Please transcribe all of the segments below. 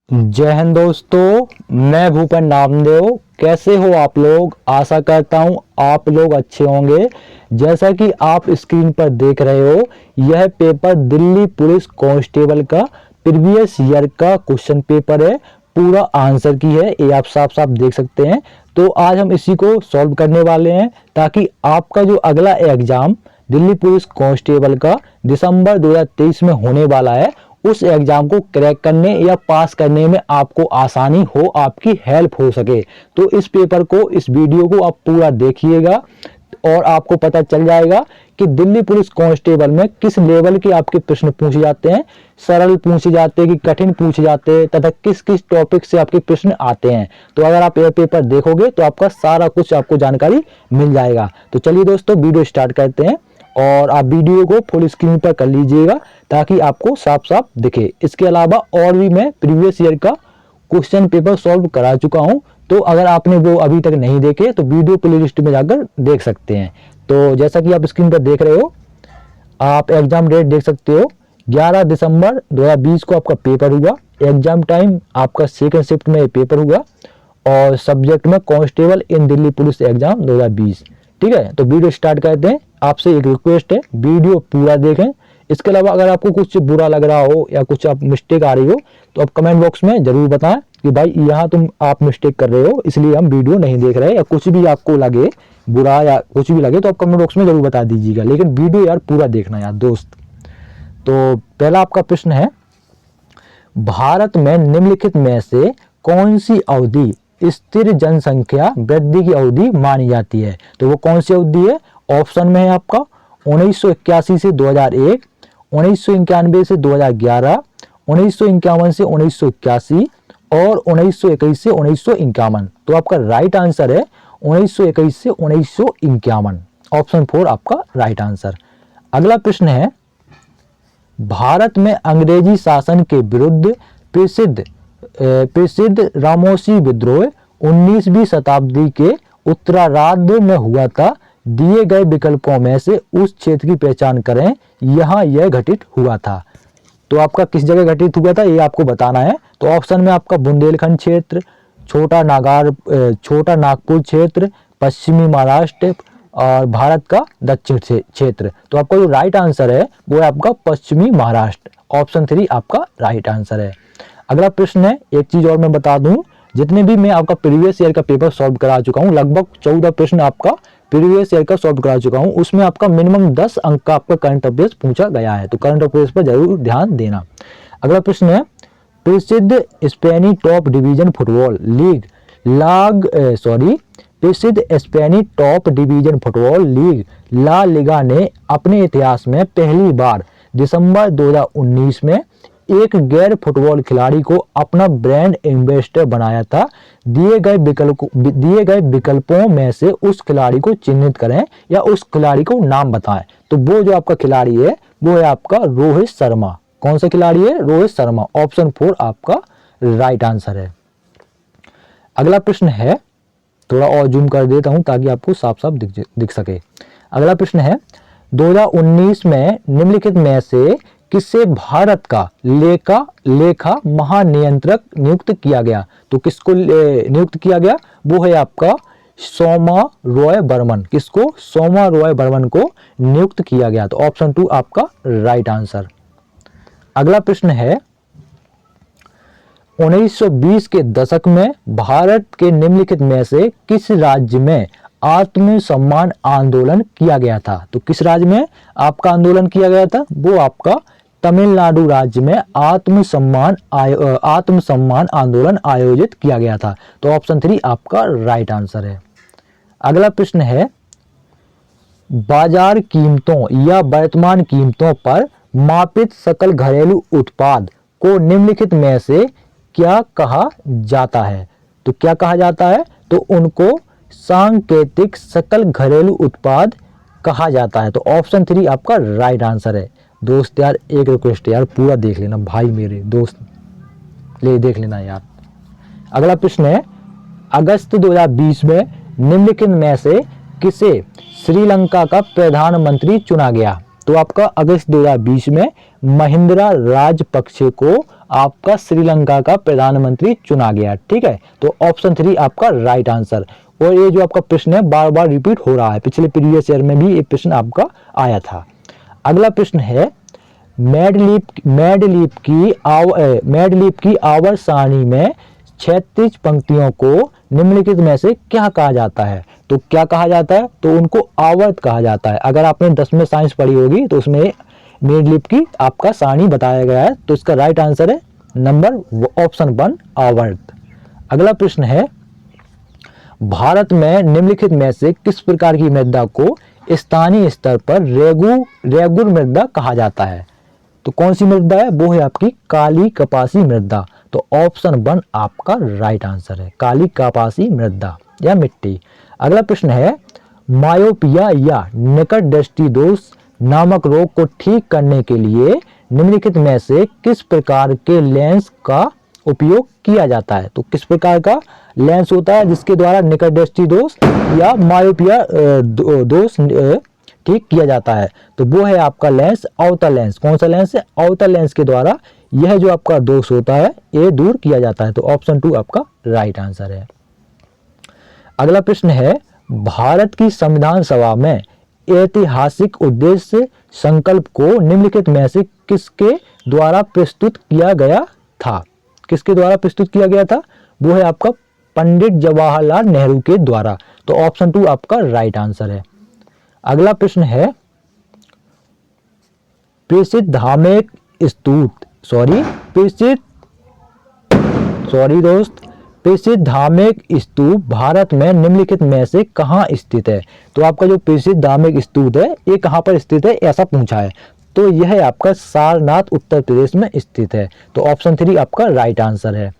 जय हिंद दोस्तों, मैं भूपेन नामदेव। कैसे हो आप लोग? आशा करता हूं आप लोग अच्छे होंगे। जैसा कि आप स्क्रीन पर देख रहे हो, यह पेपर दिल्ली पुलिस कांस्टेबल का प्रीवियस ईयर का क्वेश्चन पेपर है। पूरा आंसर की है, ये आप साफ साफ देख सकते हैं। तो आज हम इसी को सॉल्व करने वाले हैं ताकि आपका जो अगला एग्जाम दिल्ली पुलिस कांस्टेबल का दिसंबर 2023 में होने वाला है, उस एग्जाम को क्रैक करने या पास करने में आपको आसानी हो, आपकी हेल्प हो सके। तो इस पेपर को, इस वीडियो को आप पूरा देखिएगा और आपको पता चल जाएगा कि दिल्ली पुलिस कांस्टेबल में किस लेवल के आपके प्रश्न पूछे जाते हैं, सरल पूछे जाते हैं कि कठिन पूछे जाते हैं, तथा किस किस टॉपिक से आपके प्रश्न आते हैं। तो अगर आप यह पेपर देखोगे तो आपका सारा कुछ आपको जानकारी मिल जाएगा। तो चलिए दोस्तों, वीडियो स्टार्ट करते हैं और आप वीडियो को फुल स्क्रीन पर कर लीजिएगा ताकि आपको साफ साफ दिखे। इसके अलावा और भी मैं प्रीवियस ईयर का क्वेश्चन पेपर सॉल्व करा चुका हूं, तो अगर आपने वो अभी तक नहीं देखे तो वीडियो प्लेलिस्ट में जाकर देख सकते हैं। तो जैसा कि आप स्क्रीन पर देख रहे हो, आप एग्जाम डेट देख सकते हो। 11 दिसंबर 2020 को आपका पेपर हुआ। एग्जाम टाइम आपका सेकंड शिफ्ट में पेपर हुआ और सब्जेक्ट में कांस्टेबल इन दिल्ली पुलिस एग्जाम 2020। ठीक है, तो वीडियो स्टार्ट करते हैं। आपसे एक रिक्वेस्ट है, वीडियो पूरा देखें। इसके अलावा अगर आपको कुछ बुरा लग रहा हो या कुछ आप मिस्टेक आ रही हो तो आप कमेंट बॉक्स में जरूर बताएं कि भाई यहाँ आप मिस्टेक कर रहे हो, इसलिए हम वीडियो नहीं देख रहे, या कुछ भी आपको लगे बुरा या कुछ भी लगे तो आप कमेंट बॉक्स में जरूर बता दीजिएगा। लेकिन वीडियो यार पूरा देखना यार दोस्त। तो पहला आपका प्रश्न है, भारत में निम्नलिखित में से कौन सी अवधि स्थिर जनसंख्या वृद्धि की अवधि मानी जाती है? तो वो कौन सी अवधि है? ऑप्शन में है आपका 1981 से 2001, 1991 से 2011, 1951 से 1981 और 1921 से 1951। तो आपका राइट आंसर है 1921 से 1951। ऑप्शन 4 आपका राइट आंसर। अगला प्रश्न है, भारत में अंग्रेजी शासन के विरुद्ध प्रसिद्ध रामोसी विद्रोह 19वीं शताब्दी के उत्तरार्ध में हुआ था। दिए गए विकल्पों में से उस क्षेत्र की पहचान करें, यहाँ यह घटित हुआ था। तो आपका किस जगह घटित हुआ था ये आपको बताना है। तो ऑप्शन में आपका बुंदेलखंड क्षेत्र, छोटा नागपुर क्षेत्र, पश्चिमी महाराष्ट्र और भारत का दक्षिण क्षेत्र। तो आपका जो राइट आंसर है वो है आपका पश्चिमी महाराष्ट्र। ऑप्शन 3 आपका राइट आंसर है। अगला प्रश्न है, एक चीज और मैं बता दूं, जितने भी मैं आपका प्रीवियस ईयर का पेपर सॉल्व करा चुका हूं, लगभग 14 प्रश्न आपका प्रीवियस ईयर का सॉल्व करा चुका हूं, उसमें आपका मिनिमम 10 अंक का आपका करंट अफेयर्स पूछा गया है। तो करंट अफेयर्स पर जरूर ध्यान देना। अगला प्रश्न है, प्रसिद्ध स्पेनी टॉप डिवीजन फुटबॉल लीग प्रसिद्ध स्पेनी टॉप डिवीजन फुटबॉल लीग ला लिगा ने अपने इतिहास में पहली बार दिसंबर 2019 में एक गैर फुटबॉल खिलाड़ी को अपना ब्रांड एम्बेसडर बनाया था। दिए गए विकल्पों में से उस खिलाड़ी को चिन्हित करें या उस खिलाड़ी को नाम बताएं। तो वो जो आपका खिलाड़ी है वो है आपका रोहित शर्मा। कौन सा खिलाड़ी है? रोहित शर्मा। ऑप्शन 4 आपका राइट आंसर है। अगला प्रश्न है, थोड़ा और जूम कर देता हूं ताकि आपको साफ साफ दिख सके। अगला प्रश्न है, 2019 में निम्नलिखित में से किससे भारत का लेखा महानियंत्रक नियुक्त किया गया? तो किसको नियुक्त किया गया? वो है आपका सोमा रॉय बर्मन। किसको? सोमा रॉय बर्मन को नियुक्त किया गया। तो ऑप्शन 2 आपका राइट आंसर। अगला प्रश्न है, 1920 के दशक में भारत के निम्नलिखित में से किस राज्य में आत्मसम्मान आंदोलन किया गया था? तो किस राज्य में आपका आंदोलन किया गया था? वो आपका तमिलनाडु राज्य में आत्मसम्मान आंदोलन आयोजित किया गया था। तो ऑप्शन 3 आपका राइट आंसर है। अगला प्रश्न है, बाजार कीमतों या वर्तमान कीमतों पर मापित सकल घरेलू उत्पाद को निम्नलिखित में से क्या कहा जाता है? तो क्या कहा जाता है? तो उनको सांकेतिक सकल घरेलू उत्पाद कहा जाता है। तो ऑप्शन 3 आपका राइट आंसर है। दोस्त यार एक रिक्वेस्ट यार, पूरा देख लेना भाई मेरे दोस्त, देख लेना यार। अगला प्रश्न है, अगस्त 2020 में निम्नलिखित में से किसे श्रीलंका का प्रधानमंत्री चुना गया? तो आपका अगस्त 2020 में महिंद्रा राजपक्षे को आपका श्रीलंका का प्रधानमंत्री चुना गया। ठीक है, तो ऑप्शन 3 आपका राइट आंसर। और ये जो आपका प्रश्न है बार बार रिपीट हो रहा है, पिछले प्रीवियस ईयर में भी ये प्रश्न आपका आया था। अगला प्रश्न है मैड लीप की आवर्त सारणी में 36 पंक्तियों को निम्नलिखित में से क्या कहा जाता है? तो क्या कहा जाता है? तो उनको आवर्त कहा जाता है। अगर आपने 10वीं साइंस पढ़ी होगी तो उसमें मैड लीप की आपका सारणी बताया गया है, तो इसका राइट आंसर है नंबर ऑप्शन 1 आवर्त। अगला प्रश्न है भारत में निम्नलिखित में से किस प्रकार की मृदा को स्थानीय स्तर पर रेगुर मृदा कहा जाता है? तो कौन सी मृदा है? वो है आपकी काली कपासी मृदा। तो ऑप्शन 1 आपका राइट आंसर है, काली कपासी मृदा या मिट्टी। अगला प्रश्न है मायोपिया या निकट दृष्टि दोष नामक रोग को ठीक करने के लिए निम्नलिखित में से किस प्रकार के लेंस का उपयोग किया जाता है? तो किस प्रकार का लेंस होता है जिसके द्वारा निकट दृष्टि दोष या मायोपिया दोष ठीक किया जाता है? तो वो है आपका लेंस अवतल लेंस। कौन सा लेंस है? अवतल लेंस के द्वारा यह जो आपका दोष होता है ये दूर किया जाता है। तो ऑप्शन 2 आपका राइट आंसर है। अगला प्रश्न है भारत की संविधान सभा में ऐतिहासिक उद्देश्य संकल्प को निम्नलिखित में से किसके द्वारा प्रस्तुत किया गया था? किसके द्वारा प्रस्तुत किया गया था? वो है आपका पंडित जवाहरलाल नेहरू के द्वारा। तो ऑप्शन 2 आपका राइट आंसर है। अगला प्रश्न है प्रसिद्ध धार्मिक स्तूप प्रसिद्ध धार्मिक स्तूप भारत में निम्नलिखित में से कहाँ स्थित है? तो आपका जो प्रसिद्ध धार्मिक स्तूप है ये कहाँ पर स्थित है ऐसा पूछा है। तो यह आपका सारनाथ उत्तर प्रदेश में स्थित है। तो ऑप्शन 3 आपका राइट आंसर है।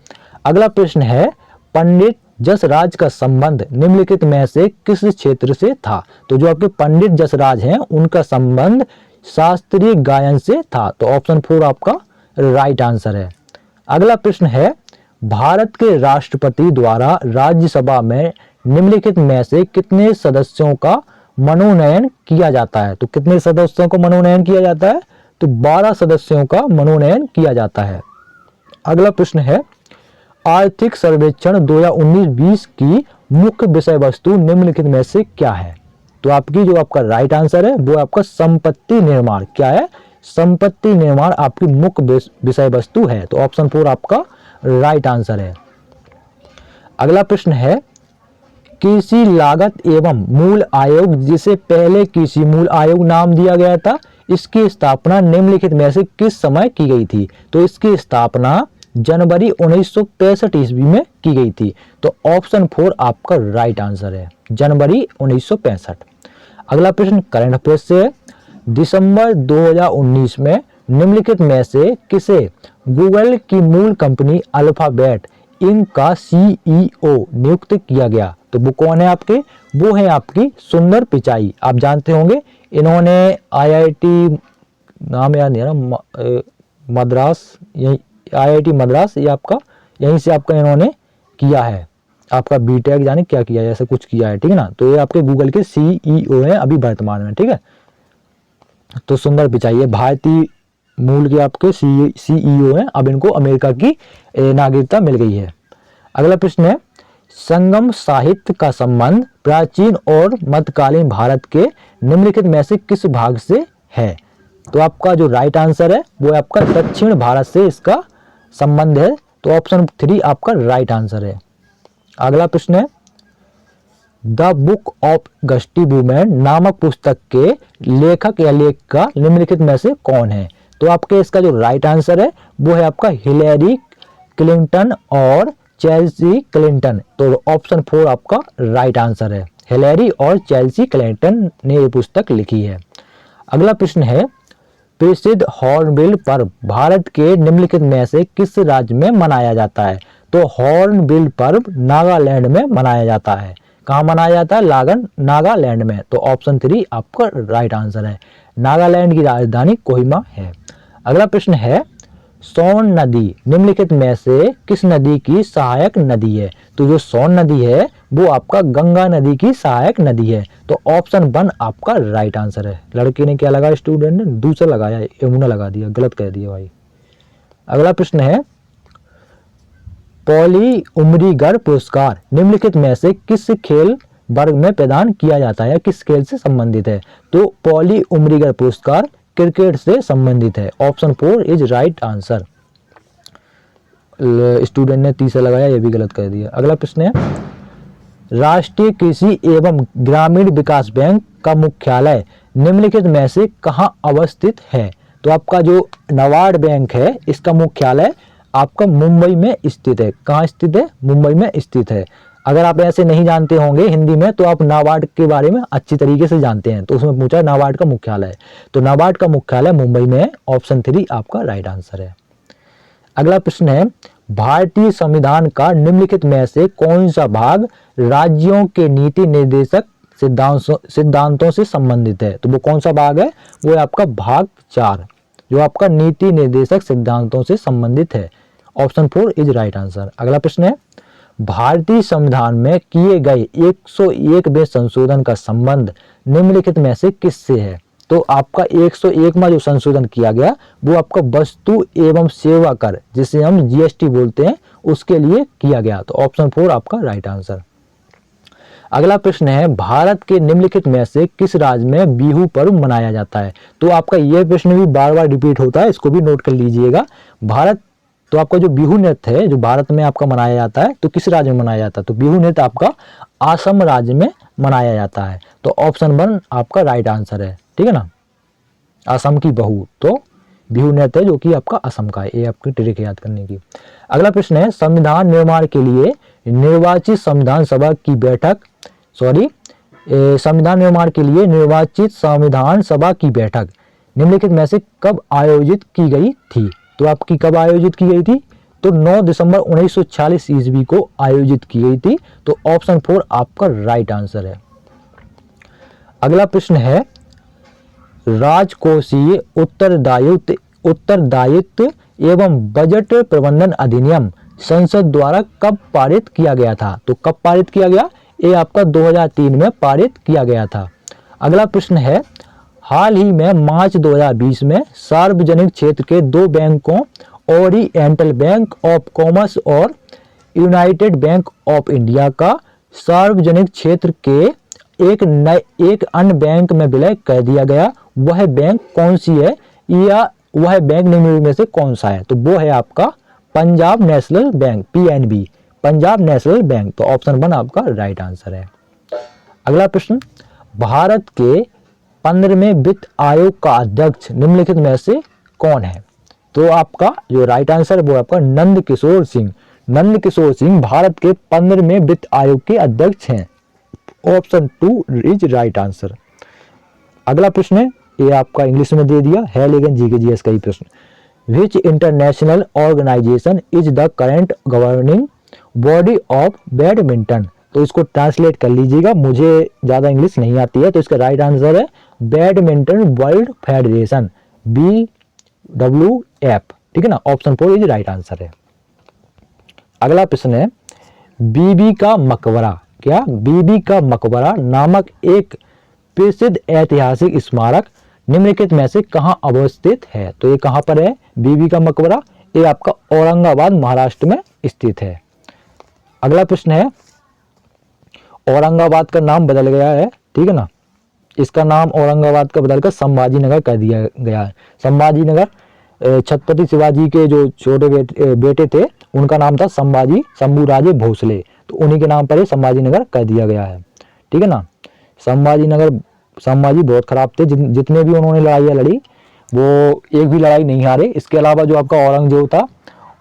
अगला प्रश्न है पंडित जसराज का संबंध निम्नलिखित में से किस क्षेत्र से था? तो जो आपके पंडित जसराज हैं उनका संबंध शास्त्रीय गायन से था। तो ऑप्शन 4 आपका राइट आंसर है। अगला प्रश्न है भारत के राष्ट्रपति द्वारा राज्यसभा में निम्नलिखित में से कितने सदस्यों का मनोनयन किया जाता है? तो कितने सदस्यों को मनोनयन किया जाता है? तो 12 सदस्यों का मनोनयन किया जाता है। अगला प्रश्न है आर्थिक सर्वेक्षण 2019-20 की मुख्य विषय वस्तु निम्नलिखित में से क्या है? तो आपकी जो आपका राइट आंसर है वो आपका संपत्ति निर्माण। क्या है? संपत्ति निर्माण आपकी मुख्य विषय वस्तु है। तो ऑप्शन 4 आपका राइट आंसर है। अगला प्रश्न है कृषि लागत एवं मूल आयोग, जिसे पहले कृषि मूल आयोग नाम दिया गया था, इसकी स्थापना निम्नलिखित में से किस समय की गई थी? तो इसकी स्थापना जनवरी 1965 ईस्वी में की गई थी। तो ऑप्शन 4 आपका राइट आंसर है, जनवरी 1965। अगला प्रश्न करंट अफेयर्स से है दिसंबर 2019 में निम्नलिखित में से किसे गूगल की मूल कंपनी अल्फाबेट इंक का CEO नियुक्त किया गया? तो वो कौन है आपके? वो है आपकी सुंदर पिचाई। आप जानते होंगे इन्होंने IIT नाम याद नहीं है मद्रास, यही IIT मद्रास, ये आपका यहीं से आपका इन्होंने किया है आपका बीटेक, जाने क्या किया है, ऐसा कुछ किया है। ठीक है ना, तो ये आपके गूगल के CEO हैं अभी वर्तमान में। ठीक है, तो सुंदर पिचाई है भारतीय मूल के आपके CEO हैं, अब इनको अमेरिका की नागरिकता मिल गई है। अगला प्रश्न है संगम साहित्य का संबंध प्राचीन और मध्यकालीन भारत के निम्नलिखित में से किस भाग से है? तो आपका जो राइट आंसर है वो आपका दक्षिण भारत से इसका संबंध है। तो ऑप्शन 3 आपका राइट आंसर है। अगला प्रश्न है the book of gusty women नामक पुस्तक के लेखक या लेखिका निम्नलिखित में से कौन है? तो आपके इसका जो राइट आंसर है वो है आपका हिलेरी क्लिंटन और चेल्सी क्लिंटन। तो ऑप्शन 4 आपका राइट आंसर है, हिलेरी और चेल्सी क्लिंटन ने ये पुस्तक लिखी है। अगला प्रश्न है प्रसिद्ध हॉर्नबिल पर्व भारत के निम्नलिखित में से किस राज्य में मनाया जाता है? तो हॉर्नबिल पर्व नागालैंड में मनाया जाता है। कहाँ मनाया जाता है? नागालैंड में। तो ऑप्शन 3 आपका राइट आंसर है, नागालैंड की राजधानी कोहिमा है। अगला प्रश्न है सोन नदी निम्नलिखित में से किस नदी की सहायक नदी है? तो जो सोन नदी है वो आपका गंगा नदी की सहायक नदी है। तो ऑप्शन 1 आपका राइट आंसर है। लड़के ने क्या लगा, स्टूडेंट ने दूसरा लगाया, यमुना लगा दिया, गलत कह दिया भाई। अगला प्रश्न है पॉली उमरीगर पुरस्कार निम्नलिखित में से किस खेल वर्ग में प्रदान किया जाता है, किस खेल से संबंधित है? तो पॉली उमरीगर पुरस्कार क्रिकेट से संबंधित है। Option 4 is right answer. Student ने तीसरा लगाया, ये भी गलत कर दिया। अगला प्रश्न है राष्ट्रीय कृषि एवं ग्रामीण विकास बैंक का मुख्यालय निम्नलिखित में से कहाँ अवस्थित है? तो आपका जो नाबार्ड बैंक है इसका मुख्यालय आपका मुंबई में स्थित है। कहाँ स्थित है? मुंबई में स्थित है। अगर आप ऐसे नहीं जानते होंगे हिंदी में तो आप नाबार्ड के बारे में अच्छी तरीके से जानते हैं, तो उसमें पूछा नाबार्ड का मुख्यालय, तो नाबार्ड का मुख्यालय मुंबई में है। ऑप्शन 3 आपका राइट आंसर है। अगला प्रश्न है भारतीय संविधान का निम्नलिखित में से कौन सा भाग राज्यों के नीति निर्देशक सिद्धांतों से संबंधित है? तो वो कौन सा भाग है? वो है आपका भाग 4 जो आपका नीति निर्देशक सिद्धांतों से संबंधित है। Option 4 is right answer. अगला प्रश्न है भारतीय संविधान में किए गए 101वें संशोधन का संबंध निम्नलिखित में से किससे है? तो आपका 101वां जो संशोधन किया गया वो आपका वस्तु एवं सेवा कर जिसे हम जीएसटी बोलते हैं उसके लिए किया गया। तो ऑप्शन 4 आपका राइट आंसर। अगला प्रश्न है भारत के निम्नलिखित में से किस राज्य में बिहू पर्व मनाया जाता है? तो आपका यह प्रश्न भी बार बार रिपीट होता है, इसको भी नोट कर लीजिएगा। भारत तो आपका जो बिहू नृत्य है जो भारत में आपका मनाया जाता है तो किस राज्य में मनाया जाता है? तो बिहू नृत्य आपका असम राज्य में मनाया जाता है। तो ऑप्शन 1 आपका राइट आंसर है, ठीक है ना। असम की बहू तो बिहू नृत्य है जो कि आपका असम का है, ये आपकी ट्रिक याद करने की। अगला प्रश्न है संविधान निर्माण के लिए निर्वाचित संविधान सभा की बैठक संविधान निर्माण के लिए निर्वाचित संविधान सभा की बैठक निम्नलिखित में से कब आयोजित की गई थी? तो आपकी कब आयोजित की गई थी? तो 9 दिसंबर 1946 ईस्वी को आयोजित की गई थी। तो ऑप्शन 4 आपका राइट आंसर है। अगला प्रश्न है राजकोषीय उत्तरदायित्व एवं बजट प्रबंधन अधिनियम संसद द्वारा कब पारित किया गया था? तो कब पारित किया गया? ये आपका 2003 में पारित किया गया था। अगला प्रश्न है हाल ही में मार्च 2020 में सार्वजनिक क्षेत्र के 2 बैंकों ओरिएंटल बैंक ऑफ कॉमर्स और यूनाइटेड बैंक ऑफ इंडिया का सार्वजनिक क्षेत्र के एक अन्य बैंक में विलय कर दिया गया। वह बैंक कौन सी है या वह बैंक निम्न में से कौन सा है? तो वो है आपका Punjab national bank, PNB, Punjab national bank. तो ऑप्शन 1 आपका राइट आंसर है। अगला प्रश्न भारत के 15वें वित्त आयोग का अध्यक्ष निम्नलिखित में से कौन है? तो आपका जो राइट आंसर है वो आपका नंद किशोर सिंह। नंद किशोर सिंह भारत के 15वें वित्त आयोग के अध्यक्ष हैं। Option 2 is right answer. अगला प्रश्न है ये आपका इंग्लिश में दे दिया है लेकिन जीके जीएस का ही प्रश्न। Which international organisation is the current governing body of badminton? तो इसको ट्रांसलेट कर लीजिएगा, मुझे ज्यादा इंग्लिश नहीं आती है। तो इसका राइट आंसर है बैडमिंटन वर्ल्ड फेडरेशन, BWF, ठीक है ना। ऑप्शन 4 इज राइट आंसर है। अगला प्रश्न है बीबी का मकबरा, क्या बीबी का मकबरा नामक एक प्रसिद्ध ऐतिहासिक स्मारक निम्नलिखित में से कहां अवस्थित है? तो ये कहां पर है बीबी का मकबरा? ये आपका औरंगाबाद महाराष्ट्र में स्थित है। अगला प्रश्न है औरंगाबाद का नाम बदल गया है, ठीक है ना। इसका नाम औरंगाबाद का बदलकर संभाजी नगर कर दिया गया है। संभाजी नगर छत्रपति शिवाजी के जो छोटे बेटे थे उनका नाम था शंभूराजे भोसले, तो उन्हीं के नाम पर ही संभाजी नगर कर दिया गया है, ठीक है ना। संभाजी बहुत खराब थे, जितने भी उन्होंने लड़ाइयाँ लड़ी वो एक भी लड़ाई नहीं हारे। इसके अलावा जो आपका औरंगजेब था,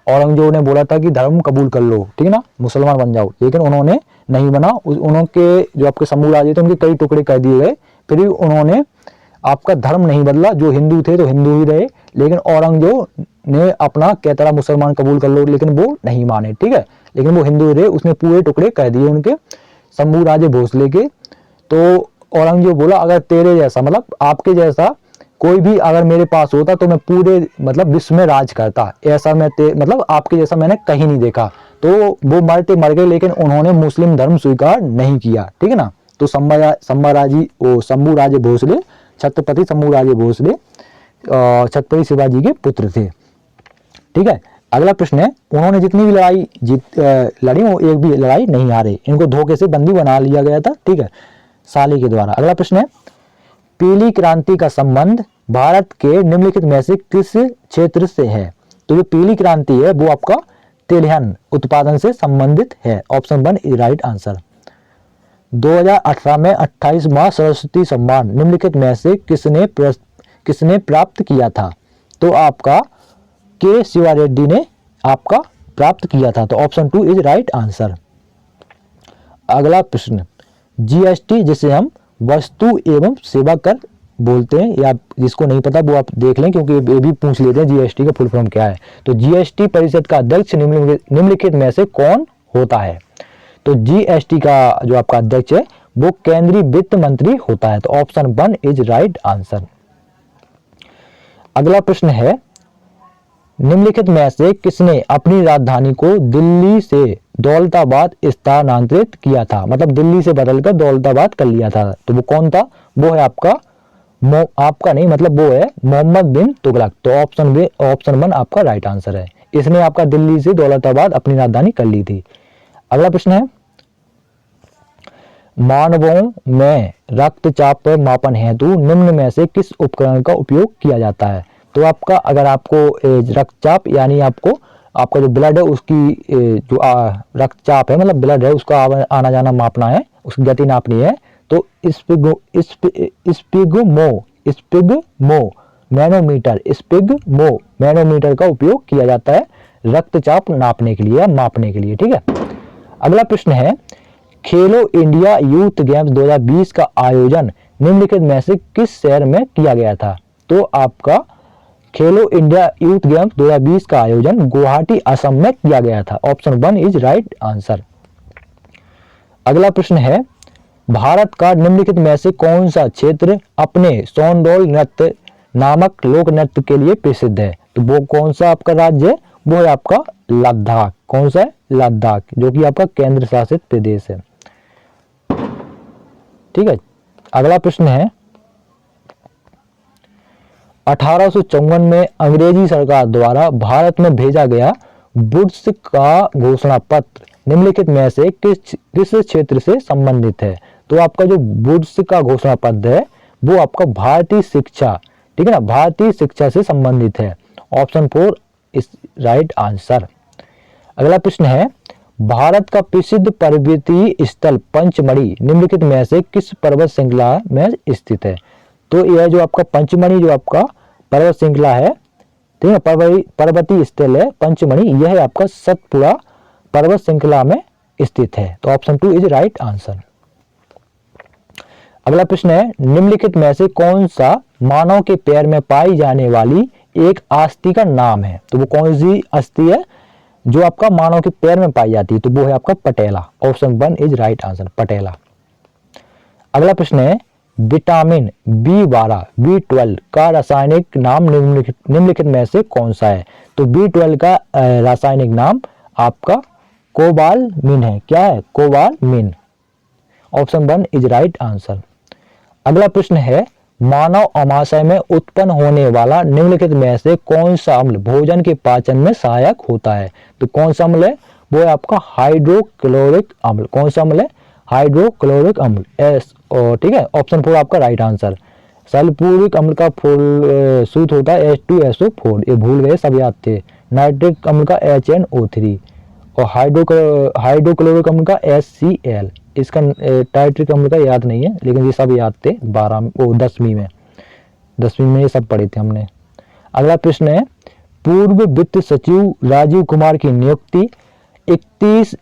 औरंगजेब ने बोला था कि धर्म कबूल कर लो, ठीक है ना, मुसलमान बन जाओ, लेकिन उन्होंने नहीं बना। उनके जो आपके शंभूराजे थे उनके कई टुकड़े कर दिए गए, फिर भी उन्होंने आपका धर्म नहीं बदला। जो हिंदू थे तो हिंदू ही रहे, लेकिन औरंगजेब ने अपना कहता रहा मुसलमान कबूल कर लो, लेकिन वो नहीं माने, ठीक है, लेकिन वो हिंदू रहे। उसने पूरे टुकड़े कर दिए उनके शंभूराजे भोसले के। तो औरंगजेब बोला अगर तेरे जैसा मतलब आपके जैसा कोई भी अगर मेरे पास होता तो मैं पूरे मतलब विश्व में राज करता, ऐसा मैं मतलब आपके जैसा मैंने कहीं नहीं देखा। तो वो मरते मर गए, लेकिन उन्होंने मुस्लिम धर्म स्वीकार नहीं किया, ठीक है ना। तो शंभूराजे भोसले, छत्रपति शंभूराजे भोसले छत्रपति शिवाजी के पुत्र थे। ठीक है। अगला प्रश्न है, उन्होंने जितनी भी लड़ाई लड़ी वो एक भी लड़ाई नहीं हारे, इनको धोखे से बंदी बना लिया गया था, ठीक है, साली के द्वारा। अगला प्रश्न है, पीली क्रांति का संबंध भारत के निम्नलिखित में से किस क्षेत्र से है? तो जो पीली क्रांति है वो आपका तिलहन उत्पादन से संबंधित है। Option 1 is right answer. 2018 में 28वां सरस्वती सम्मान निम्नलिखित में से किसने प्राप्त किया था? तो आपका के शिवा रेड्डी ने आपका प्राप्त किया था। तो ऑप्शन 2 इज राइट आंसर। अगला प्रश्न, जीएसटी जिसे हम वस्तु एवं सेवा कर बोलते हैं, या जिसको नहीं पता वो आप देख लें क्योंकि ये भी पूछ लेते हैं जीएसटी का फुल फॉर्म क्या है। तो जीएसटी परिषद का अध्यक्ष निम्नलिखित में से कौन होता है? तो जीएसटी का जो आपका अध्यक्ष है वो केंद्रीय वित्त मंत्री होता है। तो ऑप्शन 1 इज राइट आंसर। अगला प्रश्न है, निम्नलिखित में से किसने अपनी राजधानी को दिल्ली से दौलताबाद स्थानांतरित किया था? मतलब दिल्ली से बदलकर दौलताबाद कर लिया था। तो वो कौन था? वो है आपका नहीं, मतलब वो है मोहम्मद बिन तुगलक। तो ऑप्शन 1 आपका राइट आंसर है। इसने आपका दिल्ली से दौलताबाद अपनी राजधानी कर ली थी। अगला प्रश्न है, मानवों में रक्तचाप मापन हेतु निम्न में से किस उपकरण का उपयोग किया जाता है? तो आपका अगर आपको रक्तचाप यानी आपका जो ब्लड है उसकी जो रक्तचाप है मतलब ब्लड है उसका आना जाना मापना है, उसकी गति नापनी है, तो स्पिग्मो मैनोमीटर का उपयोग किया जाता है रक्तचाप नापने के लिए या मापने के लिए, ठीक है। अगला प्रश्न है, खेलो इंडिया यूथ गेम्स 2020 का आयोजन निम्नलिखित में से किस शहर में किया गया था? तो आपका खेलो इंडिया यूथ गेम्स 2020 का आयोजन गुवाहाटी असम में किया गया था। Option 1 is right answer. अगला प्रश्न है, भारत का निम्नलिखित में से कौन सा क्षेत्र अपने सोनडोल नृत्य नामक लोक नृत्य के लिए प्रसिद्ध है? तो वो कौन सा आपका राज्य है? वो है आपका लद्दाख। कौन सा है? लद्दाख, जो कि आपका केंद्र शासित प्रदेश है, ठीक है। अगला प्रश्न है, 1854 में अंग्रेजी सरकार द्वारा भारत में भेजा गया वुड्स का घोषणा पत्र निम्नलिखित में से किस क्षेत्र से संबंधित है? तो आपका जो वुड्स का घोषणा पत्र है वो आपका भारतीय शिक्षा, ठीक है ना, भारतीय शिक्षा से संबंधित है। Option 4 is right answer. अगला प्रश्न है, भारत का प्रसिद्ध पर्वतीय स्थल पंचमढ़ी निम्नलिखित में से किस पर्वत श्रृंखला में स्थित है? तो यह जो आपका पंचमढ़ी जो आपका पर्वत श्रृंखला है, ठीक है, पर्वतीय स्थल है पंचमढ़ी, यह आपका सतपुड़ा पर्वत श्रृंखला में स्थित है। तो ऑप्शन 2 इज राइट आंसर। अगला प्रश्न है, निम्नलिखित में से कौन सा मानव के पैर में पाई जाने वाली एक अस्थि का नाम है? तो वो कौन सी अस्थि है जो आपका मानव के पैर में पाई जाती है? तो वो है आपका पटेला। ऑप्शन 1 इज राइट आंसर, पटेला। अगला प्रश्न है, विटामिन B12 B12 का रासायनिक नाम निम्नलिखित में से कौन सा है? तो B12 का रासायनिक नाम आपका कोबालमिन है। क्या है? Cobalamin. Option 1 is right answer. अगला प्रश्न है, मानव अमाशय में उत्पन्न होने वाला निम्नलिखित में से कौन सा अम्ल भोजन के पाचन में सहायक होता है? तो कौन सा अम्ल है? वो है आपका हाइड्रोक्लोरिक अम्ल। कौन सा अम्ल है? हाइड्रोक्लोरिक अम्ल, और ठीक है। ऑप्शन 4 आपका राइट आंसर। सल्फ्यूरिक अम्ल का फुल सूत्र होता है H2SO4, ये भूल गए, सब याद थे। नाइट्रिक अम्ल का HNO3 और हाइड्रोक्लोरिक अम्ल का HCl। इसका टाइट्रिक अम्ल का याद नहीं है, लेकिन ये सब याद थे 10वीं में ये सब पढ़े थे हमने। अगला प्रश्न है, पूर्व वित्त सचिव राजीव कुमार की नियुक्ति 21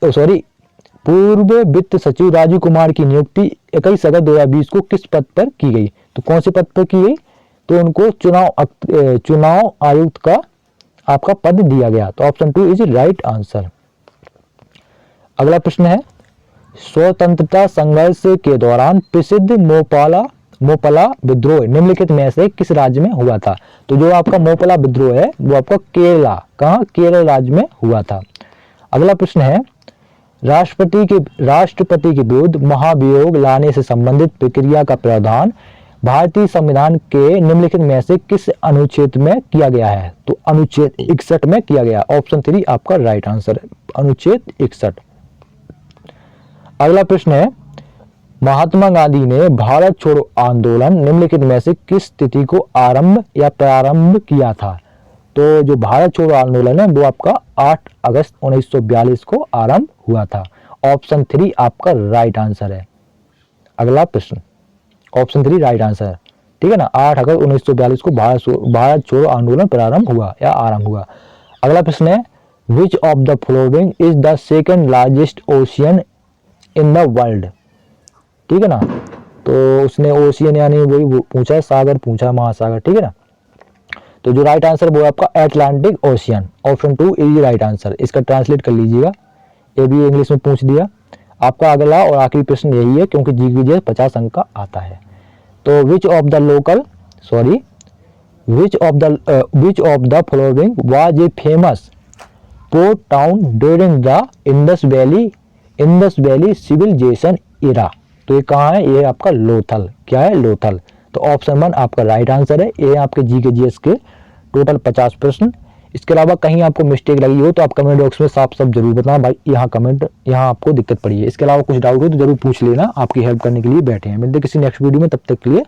अगस्त 2020 को किस पद पर की गई? तो कौन से पद पर की गई? तो उनको चुनाव आयुक्त का आपका पद दिया गया। तो ऑप्शन 2 इज राइट आंसर। अगला प्रश्न है, स्वतंत्रता संघर्ष के दौरान प्रसिद्ध मोपला विद्रोह निम्नलिखित में से किस राज्य में हुआ था? तो जो आपका मोपला विद्रोह है वो आपका केरल राज्य में हुआ था। अगला प्रश्न है, राष्ट्रपति के विरुद्ध महाभियोग लाने से संबंधित प्रक्रिया का प्रावधान भारतीय संविधान के निम्नलिखित में से किस अनुच्छेद में किया गया है? तो अनुच्छेद 61 में किया गया। ऑप्शन 3 आपका राइट आंसर है, अनुच्छेद 61। अगला प्रश्न है, महात्मा गांधी ने भारत छोड़ो आंदोलन निम्नलिखित में से किस तिथि को आरंभ या प्रारंभ किया था? तो जो भारत छोड़ो आंदोलन है वो आपका 8 अगस्त 1942 को आरंभ हुआ था। ऑप्शन 3 आपका राइट आंसर है। अगला प्रश्न, ऑप्शन 3 राइट आंसर है, ठीक है ना। 8 अगस्त 1942 को भारत छोड़ो आंदोलन प्रारंभ हुआ या आरंभ हुआ। अगला प्रश्न है, विच of the following is the second largest ocean in the world? ठीक है ना, तो उसने ओशियन यानी वही पूछा, सागर पूछा, महासागर, ठीक है ना। तो जो राइट आंसर वो आपका Atlantic ocean, option 2 is right answer. इसका ट्रांसलेट कर लीजिएगा, ये भी इंग्लिश में पूछ दिया। आपका अगला और आखिरी प्रश्न यही है क्योंकि जीके 50 अंक का आता है। तो which of the following was a famous port town during the Indus valley civilisation era? तो ये कहाँ है? ये आपका लोथल। क्या है? लोथल। तो ऑप्शन 1 आपका राइट आंसर है। ये आपके जीके के टोटल 50 प्रश्न। इसके अलावा कहीं आपको मिस्टेक लगी हो तो आप कमेंट बॉक्स में साफ साफ जरूर बताना भाई, यहाँ आपको दिक्कत पड़ी है। इसके अलावा कुछ डाउट हो तो जरूर पूछ लेना, आपकी हेल्प करने के लिए बैठे हैं। मिलते किसी नेक्स्ट वीडियो में, तब तक के लिए